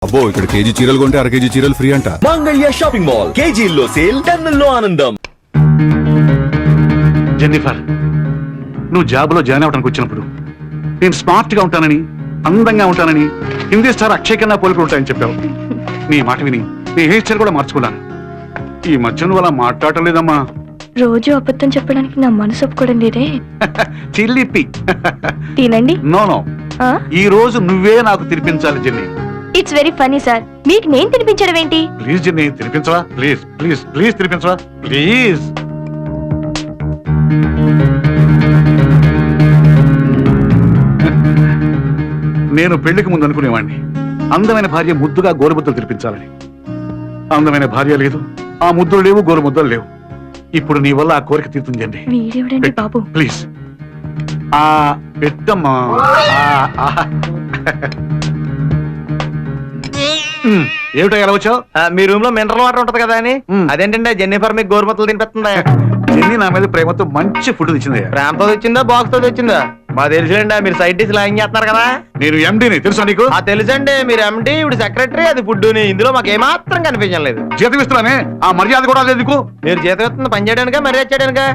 అబ్బో ఇక్కడ కేజీ చీరలు కొంటే అర కేజీ చీరలు ఫ్రీ అంట. మంగళ్య షాపింగ్ మాల్ కేజీల్లో సేల్, టన్నుల్లో ఆనందం. జెన్నిఫర్, నువ్వు జాబ్లో జాయిన్ అవడానికి వచ్చినప్పుడు నేను స్మార్ట్ గా ఉంటానని, అందంగా ఉంటానని, హిందీ స్టార్ అక్షయ్ కన్నా పోలికలు ఉంటాయని చెప్పావు. నీ మాట విని నీ హెయిర్ స్టైల్ కూడా మార్చుకున్నాను. ఈ మధ్య నువ్వు అలా మాట్లాడటం లేదమ్మా. రోజు అబద్ధం చెప్పడానికి నా మనసు ఒప్పుకోవడం లేదే. చిల్లిపి. తినండి. నో నో, ఈ రోజు నువ్వే నాకు తినిపించాలి Jenny. It's very funny sir. మీకు నేను తినిపించడం ఏంటి? ప్లీజ్ జెన్నీ, తినిపించవా? ప్లీజ్ ప్లీజ్ ప్లీజ్ తినిపించవా ప్లీజ్. నేను పెళ్లికి ముందు అనుకునేవాడిని అందమైన భార్య ముద్దుగా గోరుముద్దలు తినిపించాలని. అందమైన భార్య లేదు, ఆ ముద్దులు లేవు, గోరుముద్దలు లేవు. ఇప్పుడు నీ వల్ల ఆ కోరిక తీరుతుందండి. వీడేవిడండి బాబు. ప్లీజ్ ఆ పెట్టమ్మా. ఏమిటో ఎలా వచ్చావు? మీ రూమ్ లో మినరల్ వాటర్ ఉంటది కదా అని. అదేంటండి జెన్నిఫర్ మీకు గోరుమతులు తినిపిస్తుందా? జెన్నీ నా మీద ప్రేమతో మంచి ఫుడ్ తెచ్చింది. ప్రేమతో తెచ్చిందా, బాక్స్ తో తెచ్చిందా? మా తెలుసులేండి, మీరు సైడ్ డిష్ లాగింగ్ చేస్తున్నారు కదా. నేను ఎండీని తెలుసా నీకు? తెలుసండి, మీరు ఎండి, ఇప్పుడు సెక్రటరీ, అది ఫుడ్. ఇందులో మాకు ఏమాత్రం కనిపించలేదు. జీతం ఇస్తున్నానే, ఆ మర్యాద కూడా లేదు నీకు. మీరు జీతం ఇస్తుంది పని చేయడానికా, మర్యాద చేయడానికా?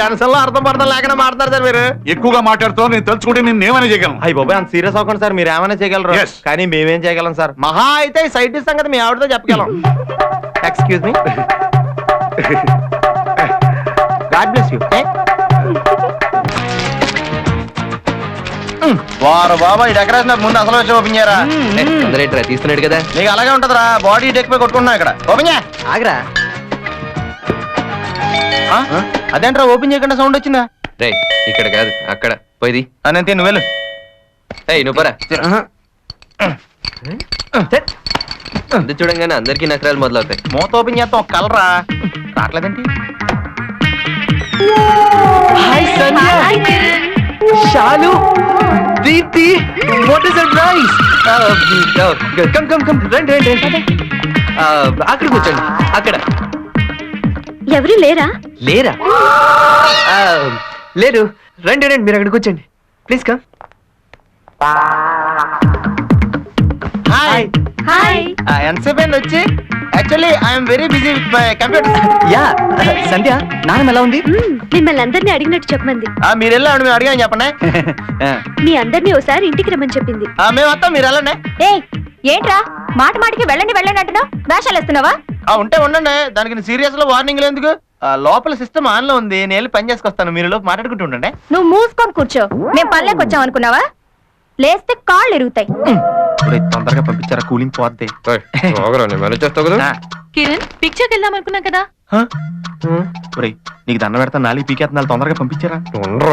టెన్షన్ లో అర్థం పడతాం లేకుండా మాట్లాడతారు సార్ మీరు. ఎక్కువగా మాట్లాడుతూ నేను తలుచుకుంటే నేను ఏమైనా చేయగలను. అయ్యి బాబాయ్, అంత సీరియస్ అవ్వకండి సార్. మీరు ఏమైనా చేయగలరు, Yes. కానీ మేమేం చేయగలం సార్. మహా అయితే ఈ సైడ్ డిష్ సంగతి మీ ఆవిడతో చెప్పగలం. Excuse me, God bless you. వారు బాబా, ఈ డెకరేషన్ ముందు అసలు వచ్చి ఓపెన్ చేయరా. తీస్తున్నాడు కదా, నీకు అలాగే ఉంటదిరా. బాడీ డెక్ పై కొట్టుకుంటున్నా ఇక్కడ. ఓపెన్ చేయ. ఆగరా. అదేంట్రా ఓపెన్ చేయకుండా సౌండ్ వచ్చిందా? రే, ఇక్కడ కాదు అక్కడ పోయింది. నేను నువ్వు వెళ్ళు. నువ్వు పరా. అందు చూడంగానే అందరికీ నకరాలు మొదలవుతాయి. మూత ఓపెన్ చేస్తాం, ఒక కలరా రావట్లేదేంటి? Shalu, Deepti, what is surprise. Come come come, రండి రండి రండి. అక్కడ కూర్చోండి. అక్కడ ఎవరు లేరా? లేరా? లేరు. రండి రండి, మీరు అక్కడ కూర్చోండి. Please come. హాయ్. హాయ్. ఎంతసేపు అయింది వచ్చి? Actually I'm very busy with my computer. Yeah, Sandhya, నాన్న ఎలా ఉంది? మిమ్మల్ని అందరినీ అడిగినట్టు చెప్పమంది. మీరు వెళ్ళండి, మేము అడిగాను చెప్పండి. మీ అందరినీ ఒకసారి ఇంటికి రమ్మని చెప్పింది. మేము వస్తాం, మీరు వెళ్ళండి. ఏంట్రా మాట మాటికి వెళ్ళండి వెళ్ళండి అంటున్నావు? వేషాలు వేస్తున్నావా? ఉంటే ఉండండి, దానికి సీరియస్ లో వార్నింగ్ ఎందుకు? లోపల సిస్టమ్ ఆన్ లో ఉంది, నేను వెళ్ళి పని చేసుకొస్తాను. మీరు లోపు మాట్లాడుకుంటూ ఉండండి. నువ్వు మూసుకొని కూర్చో. మేము పల్లెకి వచ్చాం అనుకున్నావా? లేస్తే కాళ్ళు ఎరుగుతాయి. తొందరగా పంపించారా, కూలింగ్ పోద్ది. కిరణ్, పిక్చర్కి వెళ్దాం అనుకున్నాం కదా. నీకు దండ పెడతా, నాలుగు పీకేస్తున్నాను, తొందరగా పంపించారా.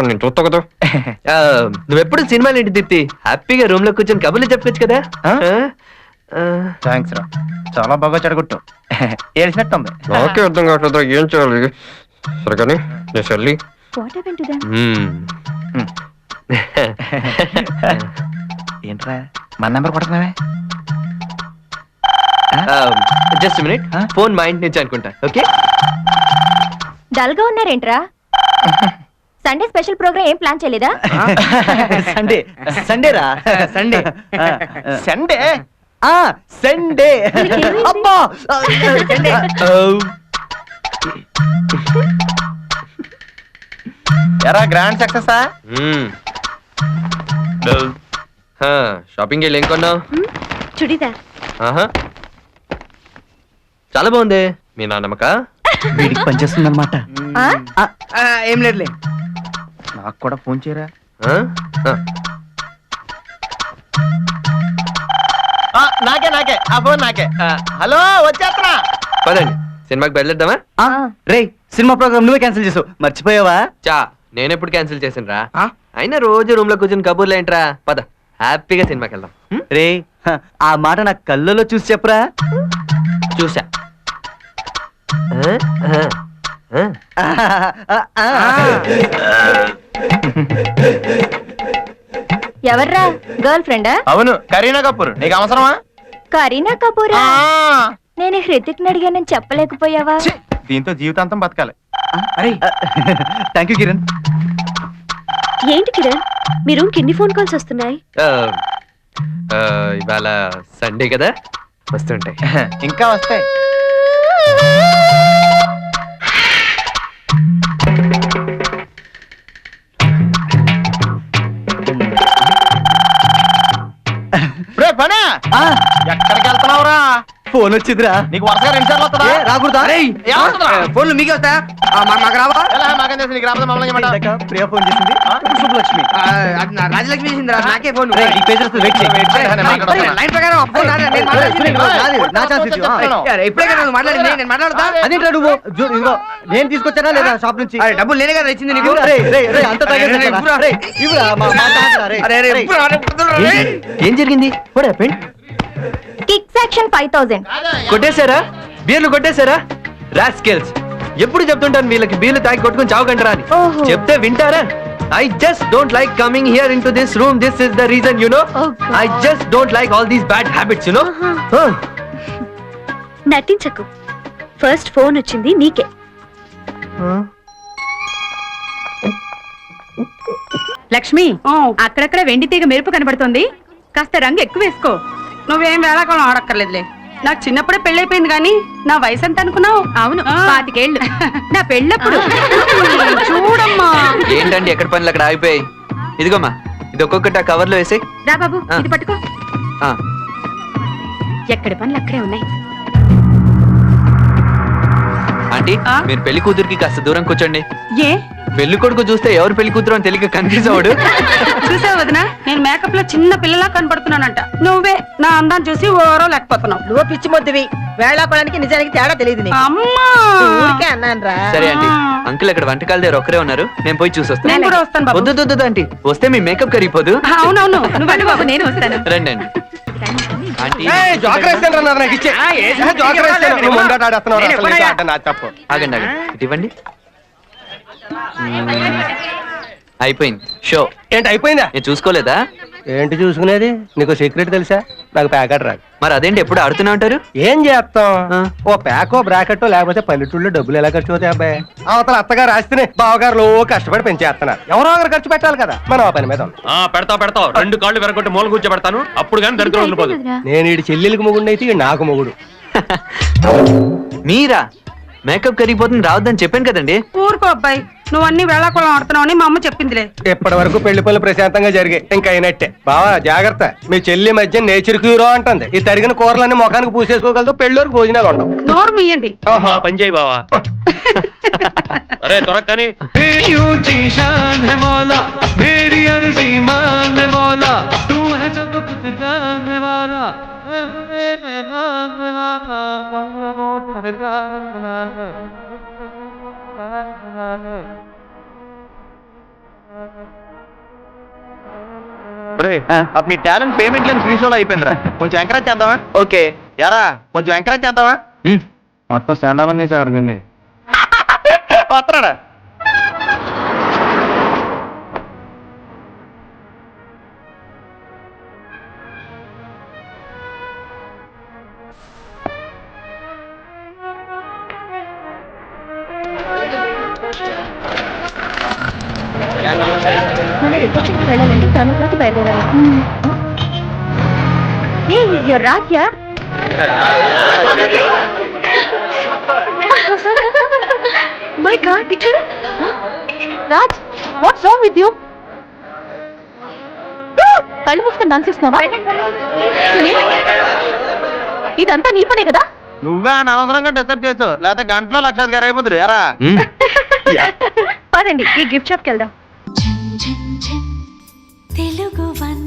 నేను చూస్తా కదా. నువ్వెప్పుడు సినిమాలు ఏంటి దీప్తి? హ్యాపీగా రూమ్ లో కూర్చొని కబుర్లు చెప్పుకోవచ్చు కదా. థ్యాంక్స్ రా, చాలా బాగా చెడగొట్టు. ఏడిసినట్టుంది. నాకే అర్థం కావట్లేదు ఏం చేయాలి. సరే కానీ నేను చెల్లి. ఏంట్రా మన నెంబర్ కొడుతున్నావే? జస్ట్ మినిట్, ఫోన్ మా ఇంటి నుంచి అనుకుంటా. ఓకే, డల్ గా ఉన్నారేంట్రా? సండే స్పెషల్ ప్రోగ్రామ్ ఏం ప్లాన్ చేయలేదా? సండే సండేరా, సండే సండే సండే. అబ్బా, ఎరా గ్రాండ్ సక్సెస్. షాపింగ్ వెళ్ళి ఏం కొన్నావు? చుడిదార్. చాలా బాగుంది. మీ నాన్నమ్మక వీడికి పనిచేస్తుంది అనమాట. ఏం లేదులే. నాకు కూడా ఫోన్ చేయరా. నాకే నాకే ఆ ఫోన్ నాకే. హలో, వచ్చేస్తున్నా. పదండి, సినిమాకి బయలుదేద్దామా? రే, సినిమా ప్రోగ్రామ్ నువ్వే క్యాన్సిల్ చేసావు, మర్చిపోయావా? చా, నేను ఎప్పుడు క్యాన్సిల్ చేసిన రా. అయినా రోజు రూమ్ లో కూర్చొని కబుర్లు ఏంట్రా. పద, హ్యాపీగా సినిమాకి వెళ్దాం. రే, ఆ మాట నా కళ్ళలో చూసి చెప్పరా. చూసా. ఎవర్రా? గర్ల్ ఫ్రెండా? అవును, కరీనా కపూర్. నీకు అవసరమా? కరీనా కపూరా? నేను హృతిక్ అడిగానని చెప్పలేకపోయావా? దీంతో జీవితాంతం బతకాలి. Thank you Kiran. ఏంటి కిరణ్, మీ రూమ్ కి ఎన్ని ఫోన్ కాల్స్ వస్తున్నాయి? ఇవాళ సండే కదా, వస్తుంటాయి. ఇంకా వస్తాయి. రే పనే, ఎక్కడికి వెళ్తున్నావురా? ఫోన్ వచ్చిందిరా. నీకు వరుసగా 2 సార్లు వస్తుందా? రాకూడదా? ఏమవుతుందిరా? ఫోన్లు మీకే వస్తా మాకు రావా? ఎలా మాకేం తెలుసు, నీకు రాబోతే మమ్మల్ని ఏమంటావు? ఇందాక ప్రియ ఫోన్ చేసింది. శుభలక్ష్మి రాజలక్ష్మి చేసిందిరా. నాకే ఫోన్. ఈ పేజ్ వస్తుంది, వెయిట్ చేయి. లైన్ ప్రకారం ఫోన్ నాదే, నేను మాట్లాడుతున్నా. నా ఛాన్స్ ఇచ్చు. ఇప్పుడే కదా నువ్వు మాట్లాడింది, నేను మాట్లాడతా. అదేంట్రా నువ్వు ఇదిగో నేను తీసుకొచ్చానా లేదా షాప్ నుంచి? డబ్బులు నేనే కదా ఇచ్చింది నీకు. అంత ఏం జరిగింది? What happened? Kick section 5000. కొట్టేశారా? బీర్లు కొట్టేశారా? రాస్కెల్స్. ఎప్పుడు చెప్తుంటాను వీళ్ళకి బీర్లు తాగి కొట్టుకుని చావకంటారా అని. ఓహో. చెప్తే వింటారా? I just don't like coming here into this room. This is the reason, you know. Oh, God. I just don't like all these bad habits, you know. నటించకు. ఫస్ట్ ఫోన్ వచ్చింది నీకే. లక్ష్మి, అక్కడక్కడ వెండి తీగ మెరుపు కనబడుతుంది, కాస్త రంగు ఎక్కువ వేసుకో. నువ్వేం వేళాకాలం ఆడక్కర్లేదులే. నాకు చిన్నప్పుడే పెళ్ళైపోయింది కానీ నా వయసు ఎంత అనుకున్నావు? అవును, 25 ఏళ్ళు. నా పెళ్ళప్పుడు. చూడమ్మా. ఏంటండి ఎక్కడ పనులు అక్కడ ఆగిపోయాయి? ఇదిగోమ్మా, ఇది ఒక్కొక్కటి ఆ కవర్లో వేసి. రా బాబు, ఆ. ఇది పట్టుకో. ఎక్కడి పనులు అక్కడే ఉన్నాయి. ఆంటీ, మీరు పెళ్లి కూతురికి కాస్త దూరం కూర్చోండి. ఏ పెళ్లి కొడుకు చూస్తే ఎవరు పెళ్లి కూతురు అని తెలియక కన్ఫ్యూజ్ అవడు. చూసావు వదినా, నేను మేకప్ లో చిన్న పిల్లలా కనపడుతున్నానంట. నువ్వే నా అందాన్ని చూసి ఓరో లేకపోతున్నావు. నువ్వు పిచ్చి మొద్దువి. వేళాకోడానికి నిజానికి తేడా తెలియదు నీకు. అమ్మా, ఊరికే అన్నాను రా. సరే ఆంటీ, అంకుల్ అక్కడ వంటకాల దగ్గర ఒక్కరే ఉన్నారు, నేను పోయి చూసి వస్తాను. నేను కూడా వస్తాను బాబు. వద్దు ఆంటీ, వస్తే మీ మేకప్ కరిగిపోదు. అవునవును, నువ్వు వెళ్ళు బాబు, నేను వస్తాను. రండి అండి. ఆంటీ ఆగండి, ఇటు ఇవ్వండి. అయిపోయింది షో. ఏంటి అయిపోయిందా? నేను చూసుకోలేదా? ఏంటి చూసుకునేది? నీకు సీక్రెట్ తెలుసా? నాకు ప్యాకెట్ రాదు. మరి అదేంటి ఎప్పుడు ఆడుతూనే ఉంటారు? ఏం చేస్తాం? ఓ ప్యాకో బ్రాకెట్ లేకపోతే పల్లెటూళ్ళలో డబ్బులు ఎలా ఖర్చు అవుతాయి అబ్బాయి? అవతల అత్తగారు ఆస్తిని బావగారు కష్టపడి పెంచేస్తున్నారు. ఎవరో ఒకరు ఖర్చు పెట్టాలి కదా. మనం ఆ పని మీద పెడతావు 2 కాళ్ళు వెరగొట్టి మూల కూర్చోబెడతాను, అప్పుడు కానీ దరిద్రం ఉండిపోదు. నేను ఈ చెల్లెలికి మొగుడు అయితే నాకు మొగుడు. మీరా? మేకప్ కరిగిపోతుంది రావద్దని చెప్పాను కదండి. ఊరుకో అబ్బాయి, నువ్వు అన్ని వేళాకోళం ఆడుతున్నావు అని మా అమ్మ చెప్పిందిలే. ఇప్పటి వరకు పెళ్లి పనులు ప్రశాంతంగా జరిగాయి, ఇంకా అయినట్టే. బావా జాగ్రత్త, మీ చెల్లి మధ్య నేచర్ క్యూరో అంటుంది. ఈ తరిగిన కూరలన్నీ ముఖానికి పూసేసుకోగలదు, పెళ్ళోరు భోజనాలు ఉండవు. నోరు మీయండి. పని చేయి బావా. అరే త్వరగా కానీ. మీ టాలెంట్ పేమెంట్ లేని ఫ్రీ షోలో అయిపోయిందిరా. కొంచెం ఎంకరేజ్ చేద్దామా? ఓకే. యారా కొంచెం ఎంకరేజ్ చేద్దామా? మొత్తం స్టాండ్ అప్ చేసి అడిగింది వస్తున్నాడా? మన రిసెప్షన్కి వెళ్ళాలండి, తను కూడా బయలుదేరాలి. రాజ్యా my god, Raj, what's wrong with you? కళ్ళు మూసుకొని డాన్స్ చేస్తున్నావా? ఇదంతా నీ పనే కదా? నువ్వే అనవసరంగా డిస్టర్బ్ చేసావు, లేకపోతే గంటలో 1,00,000 గారు అయిపోతుంది. ఎరా పదండి ఈ గిఫ్ట్ షాప్కి వెళ్దాం. తెలుగు వన్